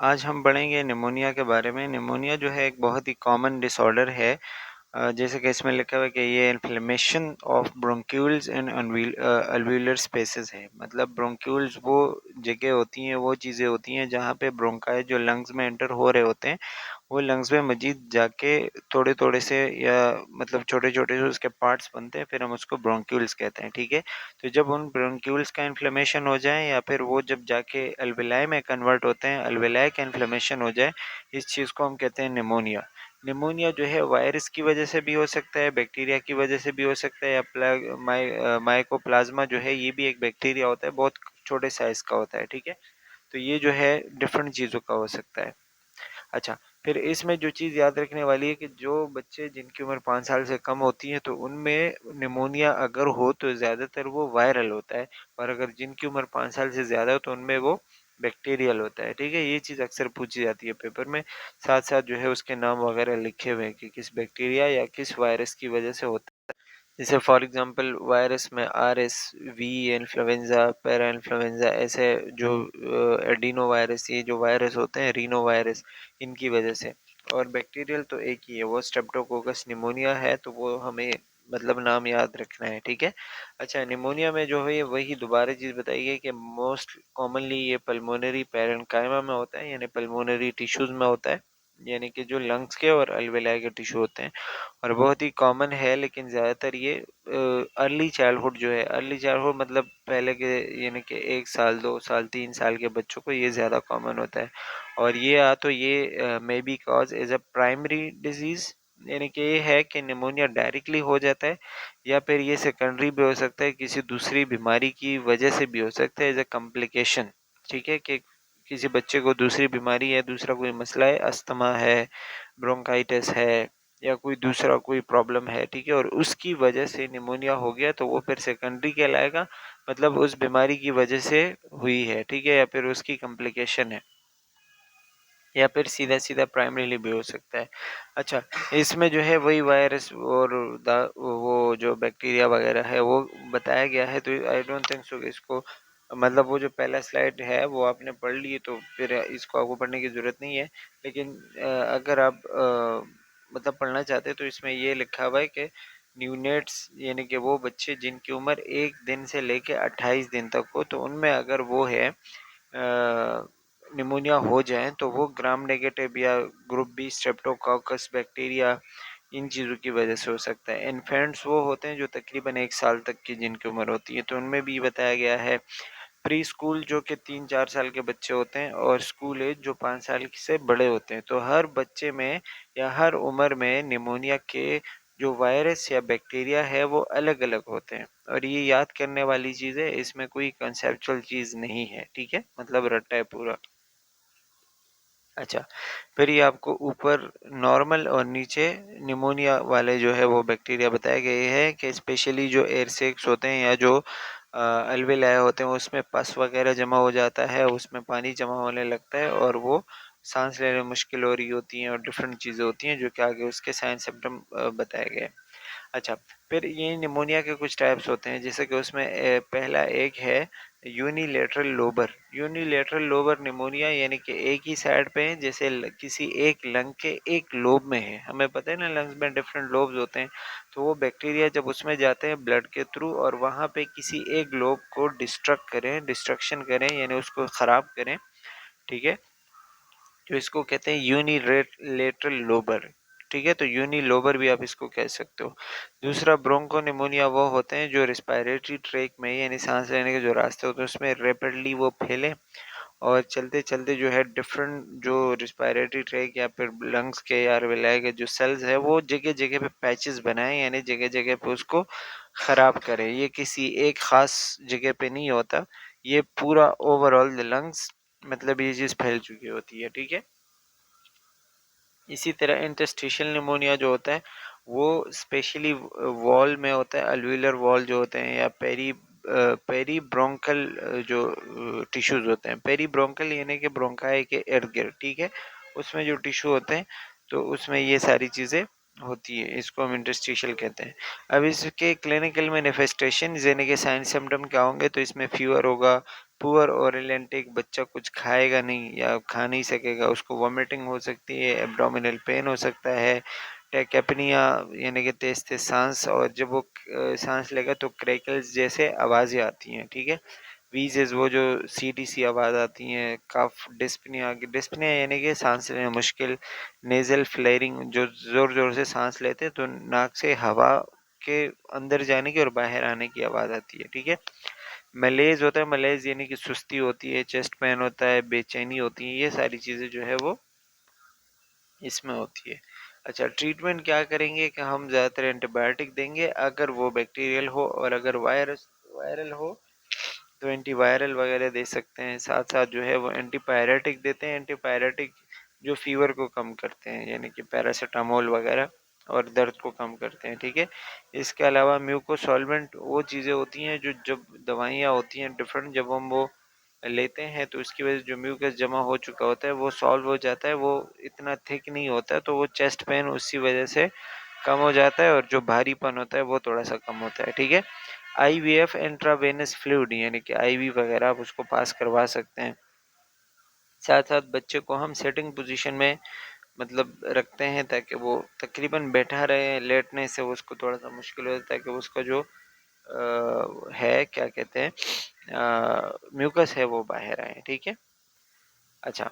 आज हम पढ़ेंगे निमोनिया के बारे में। निमोनिया जो है एक बहुत ही कॉमन डिसऑर्डर है। जैसे कि इसमें लिखा हुआ है कि ये inflammation of bronchioles and alveolar spaces है। मतलब ब्रोंक्यूल्स वो जगह होती हैं, वो चीज़ें होती हैं जहाँ पे ब्रोंकाई जो लंग्स में एंटर हो रहे होते हैं, वो लंग्स में मजीद जाके थोड़े थोड़े से या मतलब छोटे छोटे से उसके पार्ट्स बनते हैं, फिर हम उसको ब्रोंक्यूल्स कहते हैं। ठीक है, तो जब उन ब्रोंक्यूल्स का इन्फ्लेमेशन हो जाए या फिर वो जब जाके अल्वेलाई में कन्वर्ट होते हैं, अल्वेलाई का इन्फ्लेमेशन हो जाए, इस चीज़ को हम कहते हैं निमोनिया। निमोनिया जो है वायरस की वजह से भी हो सकता है, बैक्टीरिया की वजह से भी हो सकता है, या माइकोप्लाज्मा जो है ये भी एक बैक्टीरिया होता है, बहुत छोटे साइज का होता है। ठीक है, तो ये जो है डिफरेंट चीज़ों का हो सकता है। अच्छा, फिर इसमें जो चीज़ याद रखने वाली है कि जो बच्चे जिनकी उम्र 5 साल से कम होती है तो उनमें निमोनिया अगर हो तो ज़्यादातर वो वायरल होता है, और अगर जिनकी उम्र 5 साल से ज़्यादा हो तो उनमें वो बैक्टीरियल होता है। ठीक है, ये चीज़ अक्सर पूछी जाती है पेपर में, साथ साथ जो है उसके नाम वगैरह लिखे हुए हैं कि किस बैक्टीरिया या किस वायरस की वजह से होता है। जैसे फॉर एग्जांपल वायरस में RS, V influenza, parainfluenza, ऐसे जो एडिनो वायरस, ये जो वायरस होते हैं रीनो वायरस, इनकी वजह से। और बैक्टीरियल तो एक ही है, वो स्ट्रेप्टोकोकस निमोनिया है, तो वो हमें मतलब नाम याद रखना है। ठीक है, अच्छा, निमोनिया में जो है वही दोबारा चीज़ बताई गई कि मोस्ट कॉमनली ये पल्मोनरी पैरेन्काइमा में होता है, यानी पल्मोनरी टिश्यूज में होता है, यानी कि जो लंग्स के और अल्वेलाई के टिश्यू होते हैं, और बहुत ही कॉमन है। लेकिन ज़्यादातर ये अर्ली चाइल्डहुड जो है, अर्ली चाइल्डहुड मतलब पहले के, यानी कि 1 साल 2 साल 3 साल के बच्चों को ये ज़्यादा कॉमन होता है। और ये तो ये may be cause as a primary disease, यानी कि ये है कि निमोनिया डायरेक्टली हो जाता है, या फिर ये सेकेंडरी भी हो सकता है, किसी दूसरी बीमारी की वजह से भी हो सकता है एज अ कॉम्प्लिकेशन। ठीक है, कि किसी बच्चे को दूसरी बीमारी है, दूसरा कोई मसला है, अस्थमा है, ब्रोंकाइटिस है, या कोई दूसरा कोई प्रॉब्लम है, ठीक है, और उसकी वजह से निमोनिया हो गया तो वो फिर सेकेंडरी कहलाएगा, मतलब उस बीमारी की वजह से हुई है। ठीक है, या फिर उसकी कॉम्प्लिकेशन है, या फिर सीधा सीधा प्राइमरीली भी हो सकता है। अच्छा, इसमें जो है वही वायरस और वो जो बैक्टीरिया वगैरह है वो बताया गया है, तो आई डोंट थिंक सो इसको, मतलब वो जो पहला स्लाइड है वो आपने पढ़ ली, तो फिर इसको आपको पढ़ने की ज़रूरत नहीं है। लेकिन अगर आप मतलब पढ़ना चाहते हैं तो इसमें ये लिखा हुआ है कि न्यूनेट्स, यानी कि वो बच्चे जिनकी उम्र 1 दिन से लेके 28 दिन तक हो, तो उनमें अगर वो है निमोनिया हो जाए तो वो ग्राम नेगेटिव या ग्रुप बी स्ट्रेप्टोकोकस बैक्टीरिया, इन चीज़ों की वजह से हो सकता है। इन्फेंट्स वो होते हैं जो तकरीबन 1 साल तक की जिनकी उम्र होती है, तो उनमें भी बताया गया है। प्री स्कूल जो कि 3-4 साल के बच्चे होते हैं, और स्कूल एज जो 5 साल से बड़े होते हैं, तो हर बच्चे में या हर उम्र में निमोनिया के जो वायरस या बैक्टीरिया है वो अलग अलग होते हैं, और ये याद करने वाली चीज़ है, इसमें कोई कंसेप्चुअल चीज़ नहीं है। ठीक है, मतलब रट्टा है पूरा। अच्छा, फिर ये आपको ऊपर नॉर्मल और नीचे निमोनिया वाले जो है वो बैक्टीरिया बताए गए हैं कि स्पेशली जो एयर सेक्स होते हैं या जो अल्वेलाई होते हैं उसमें पस वगैरह जमा हो जाता है, उसमें पानी जमा होने लगता है, और वो सांस लेने में मुश्किल हो रही होती हैं, और डिफरेंट चीज़ें होती हैं जो कि आगे उसके साइन सिम्टम बताए गए। अच्छा, फिर ये निमोनिया के कुछ टाइप्स होते हैं, जैसे कि उसमें पहला एक है यूनिलेटरल लोबर। यूनिलेटरल लोबर निमोनिया, यानी कि एक ही साइड पे है, जैसे किसी एक लंग के एक लोब में है। हमें पता है ना, लंग्स में डिफरेंट लोब्स होते हैं, तो वो बैक्टीरिया जब उसमें जाते हैं ब्लड के थ्रू और वहाँ पे किसी एक लोब को डिस्ट्रक्शन करें, यानी उसको ख़राब करें। ठीक है, तो इसको कहते हैं यूनिलेटरल लोबर। ठीक है, तो यूनी लोबर भी आप इसको कह सकते हो। दूसरा ब्रोंको निमोनिया वो होते हैं जो रिस्पायरेटरी ट्रैक में, यानी सांस लेने के जो रास्ते होते हैं उसमें रैपिडली वो फैले, और चलते चलते जो है डिफरेंट जो रिस्पायरेटरी ट्रैक या फिर लंग्स के या alveoli के जो सेल्स है वो जगह जगह पे पैचेस बनाए, यानी जगह जगह पे उसको खराब करे। ये किसी एक खास जगह पे नहीं होता, ये पूरा ओवरऑल द लंग्स, मतलब ये चीज़ फैल चुकी होती है। ठीक है, इसी तरह इंटरस्टिशियल निमोनिया जो होता है वो स्पेशली वॉल में होता है, अल्विलर वॉल जो होते हैं, या पेरी ब्रोंकल जो टिश्यूज होते हैं, पेरी ब्रोंकल यानी कि ब्रोंकाई के इर्द गिर्द। ठीक है, उसमें जो टिश्यू होते हैं तो उसमें ये सारी चीज़ें होती है, इसको हम इंटरस्टिशियल कहते हैं। अब इसके क्लिनिकल मैनिफेस्टेशन यानी कि साइन सिम्टम क्या होंगे, तो इसमें फीवर होगा, पुअर ओरल इनटेक, बच्चा कुछ खाएगा नहीं या खा नहीं सकेगा, उसको वॉमिटिंग हो सकती है, एब्डोमिनल पेन हो सकता है, टेकेपनिया यानी कि तेज तेज सांस, और जब वो सांस लेगा तो क्रैकल्स जैसे आवाज़ें आती हैं, ठीक है। वीजेस वो जो सीधी सी आवाज़ आती हैं, कफ, डिस्पनिया, डिस्पनिया यानी कि सांस लेना मुश्किल, नेजल फ्लेयरिंग, जो ज़ोर ज़ोर से सांस लेते हैं तो नाक से हवा के अंदर जाने की और बाहर आने की आवाज़ आती है, ठीक है। मलेज होता है, मलेज यानी कि सुस्ती होती है, चेस्ट पेन होता है, बेचैनी होती है, ये सारी चीज़ें जो है वो इसमें होती है। अच्छा, ट्रीटमेंट क्या करेंगे कि हम ज़्यादातर एंटीबायोटिक देंगे अगर वो बैक्टीरियल हो, और अगर वायरल हो तो एंटीवायरल वगैरह दे सकते हैं। साथ साथ जो है वो एंटीपायरेटिक देते हैं, एंटीपायरेटिक जो फीवर को कम करते हैं यानी कि पैरासीटामोल वगैरह, और दर्द को कम करते हैं, ठीक है। इसके अलावा म्यूकोसॉल्वेंट वो चीज़ें होती हैं जो जब दवाइयाँ होती हैं डिफरेंट, जब हम वो लेते हैं तो उसकी वजह से जो म्यूकस जमा हो चुका होता है वो सॉल्व हो जाता है, वो इतना थिक नहीं होता है, तो वो चेस्ट पेन उसी वजह से कम हो जाता है, और जो भारीपन होता है वो थोड़ा सा कम होता है, ठीक है। आईवीएफ इंट्रावेनस फ्लूइड यानी कि आईवी वगैरह आप उसको पास करवा सकते हैं। साथ साथ बच्चे को हम सेटिंग पोजीशन में मतलब रखते हैं ताकि वो तकरीबन बैठा रहे, लेटने से उसको थोड़ा सा मुश्किल हो जाता है कि उसका जो है क्या कहते हैं म्यूकस है वो बाहर आए, ठीक है। अच्छा,